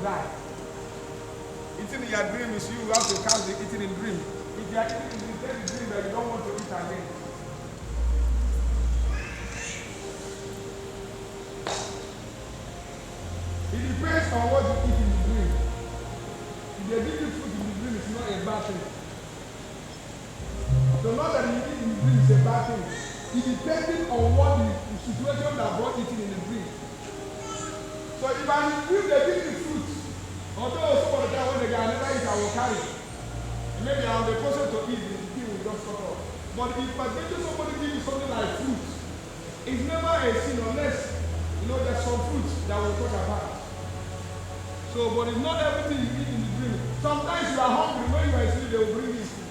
die. Eating in your dream is you have to count the eating in dream. If you are eating in the dream that you don't want to eat again. It depends on what you eat in the dream. If they give you food in the dream, it's not a bad thing. So not that you eat in the dream is a bad thing. It depends on what the situation that brought eating in the dream. So if I'm in the dream, they give me fruit. Although some of the time when they get never eat, I will carry. And maybe I'm the person to eat, the thing will just cut off. But if I get somebody give you something like fruit, it's never a sin unless there's some fruits that will talk about. So, but it's not everything you eat in the dream. Sometimes you are hungry when you are asleep, they will bring you food.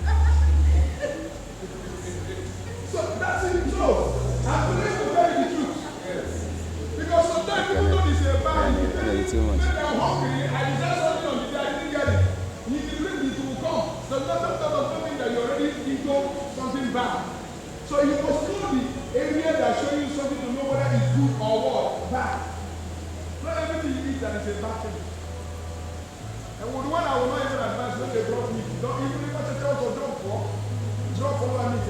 So that's it. So I'm going to tell you the truth. Yes. Because sometimes people know this is a bad thing. When I'm hungry, I desire something on the day, I didn't get it. You can bring it, will come. So that's not mean that you already into something bad. So you must know the area that show you something to know whether it's good or what, bad. Not everything you eat that is a bad thing. And with one I will not even advance when they brought meat. Don't even if I tell you to drop over meat.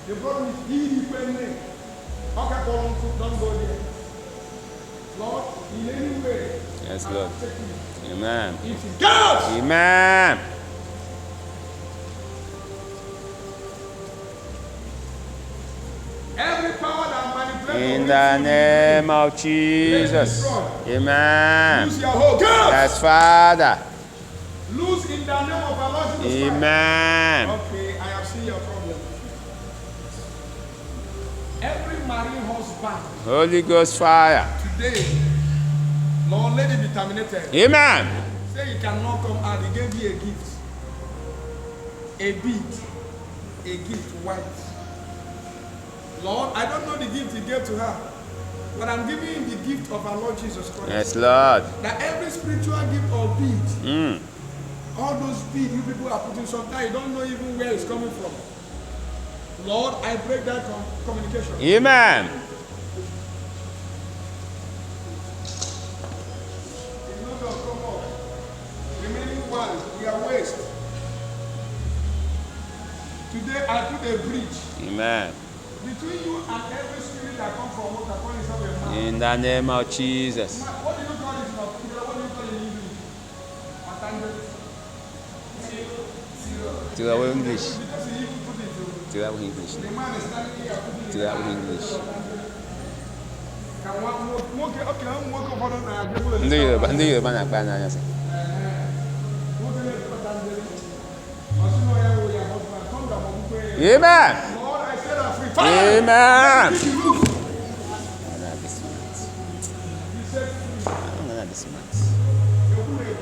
They brought meat, eat it when they. Okay, don't go there. Lord, in any way. Yes, Lord. Amen. God! Amen. Every power that manipulates In the name of Jesus. Amen. lose your whole God. Yes, Father. Lose in the name of our Lord Jesus Christ. Amen. Okay, I have seen your problem. Every marine husband Holy Ghost fire. today, Lord, let it be terminated. Amen. Say you cannot come out. He gave you a gift. A bead. A gift white. Lord, I don't know the gift he gave to her. But I'm giving him the gift of our Lord Jesus Christ. Yes, Lord. That every spiritual gift or bead, all those beads you people are putting, sometimes you don't know even where it's coming from. Lord, I break that communication. Amen. It's not going to come up. Remaining one, we are waste. Today I put a bridge Amen. between you and every spirit that comes from what calling itself a man. In the name of Jesus. What do you call it now? What do you call it in English? To our English. Because he even put it To our English. the man is standing here putting it. To our English. Can one okay, I'm working for them. Ndị Yoruba na-akpa n'anya sị. Amen. Lord, I said I'm free. Amen. Let me loose. I don't know this month. He said free. I don't know this month.